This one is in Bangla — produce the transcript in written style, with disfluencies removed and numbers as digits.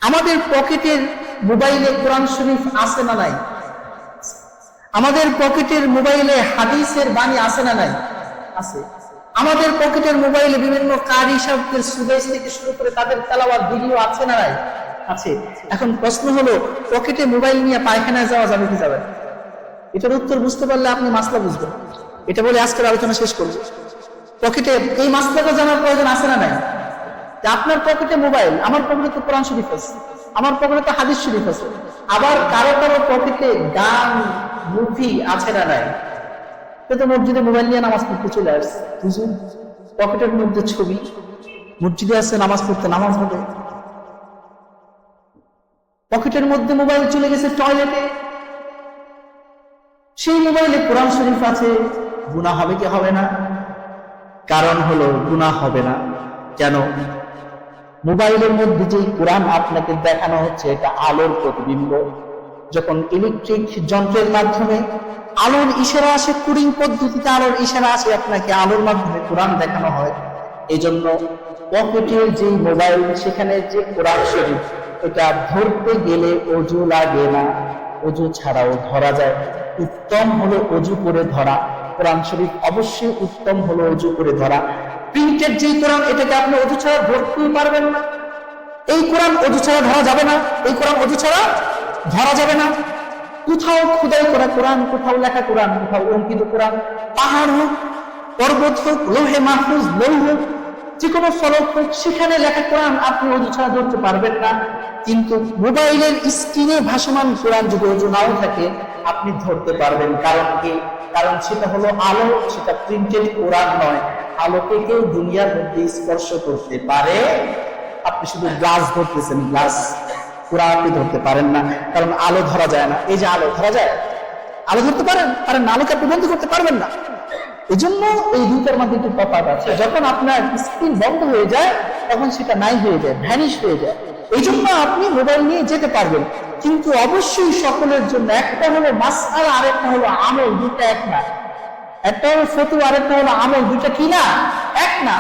আমাদের পকেটের মোবাইলে কোরআন শরীফ আছে না নাই? আমাদের পকেটের মোবাইলে হাদিসের বাণী আছে না নাই? আছে। আমাদের পকেটের মোবাইলে বিভিন্ন কারি সাহেবদের সুদেশ থেকে শুরু করে তাদের তেলাওয়াত ভিডিও আছে না নাই? আছে। এখন প্রশ্ন হলো, পকেটে মোবাইল নিয়ে পায়খানায় যাওয়া যাবে কি যাবে? এটার উত্তর বুঝতে পারলে আপনি মাসলা বুঝবেন। এটা বলে আজকের আলোচনা শেষ করব। পকেটে এই মাসলাটা জানার প্রয়োজন আছে না নাই? আপনার পকেটে মোবাইল, আমার পকেটে তো কোরআন শরীফ আছে, আমার পকেটে তো হাদিস শরীফ আছে। আবার কারো কারো পকেটে গান মুভি আছে না নাই? তো মসজিদে মোবাইল নিয়ে নামাজ পড়তে চলে আসছে, বুঝুন পকেটের মধ্যে ছবি, মসজিদে আছে নামাজ পড়তে, নামাজ হবে। পকেটের মধ্যে মোবাইল চলে গেছে টয়লেটে, সেই মোবাইলে কোরআন শরীফ আছে, গুনাহ হবে কি হবে না? কারণ হলো গুনাহ হবে না। কেন? মোবাইলের মধ্যে যে কোরআন আপনাকে দেখানো হচ্ছে এটা আলোর প্রতিবিম্ব। যখন ইলেকট্রিক যন্ত্রের মাধ্যমে আলোর ইশারা আসে, কুলিং পদ্ধতিতে আলোর ইশারা আসে, আপনাকে আলোর মাধ্যমে কোরআন দেখানো হয়। এই জন্য পকেটের যে মোবাইল, সেখানে যে কোরআন শরীফ, এটা ধরতে গেলে অজু লাগে না, অজু ছাড়াও ধরা যায়। উত্তম হলো অজু করে ধরা। কোরআন শরীফ অবশ্যই উত্তম হলো অজু করে ধরা। প্রিন্টেড যে কোরআন, এটাকে আপনি অজু ছাড়া ধরতেই পারবেন না। এই কোরআন অজু ছাড়া ধরা যাবে না, এই কোরআন অজু ছাড়া ধরা যাবে না। কোথাও খোদাই করা কোরআন, কোথাও লেখা কোরআন, কোথাও অঙ্কিত কোরআন, পাহাড় হোক, পর্বত হোক, লোহে মাহফুজ, লৌহ হোক, যে কোনো ফলক হোক, সেখানে লেখা কোরআন আপনি অজু ছাড়া ধরতে পারবেন না। কিন্তু মোবাইলের স্ক্রিনে ভাসমান কোরআন যদি অজু নাও থাকে, আপনি ধরতে পারবেন। কারণ কি? কারণ সেটা হলো আলো, সেটা প্রিন্টেড কোরআন নয়। আলোকে কেউ দুনিয়ার মধ্যে স্পর্শ করতে পারে। আপনি শুধু গ্লাস ধরতেছেন, গ্লাস, কোরআন আপনি ধরতে পারেন না, কারণ আলো ধরা যায় না। এই যে আলো ধরা যায়, আলো ধরতে পারেন না, আলোকে আপনি বন্ধ করতে পারবেন না। এই জন্য এই দুইটার মধ্যে একটু তফাৎ আছে। যখন আপনার স্ক্রিন বন্ধ হয়ে যায়, তখন সেটা নাই হয়ে যায়, ভ্যানিশ হয়ে যায়। এই জন্য আপনি মোবাইল নিয়ে যেতে পারবেন, কিন্তু অবশ্যই সকলের জন্য। একটা হলো মাসআলা, আরেকটা হলো আমল, দুইটা এক না। একটা হলো ফতোয়া, আরেকটা হলো আমল, দুইটা কি না? এক না।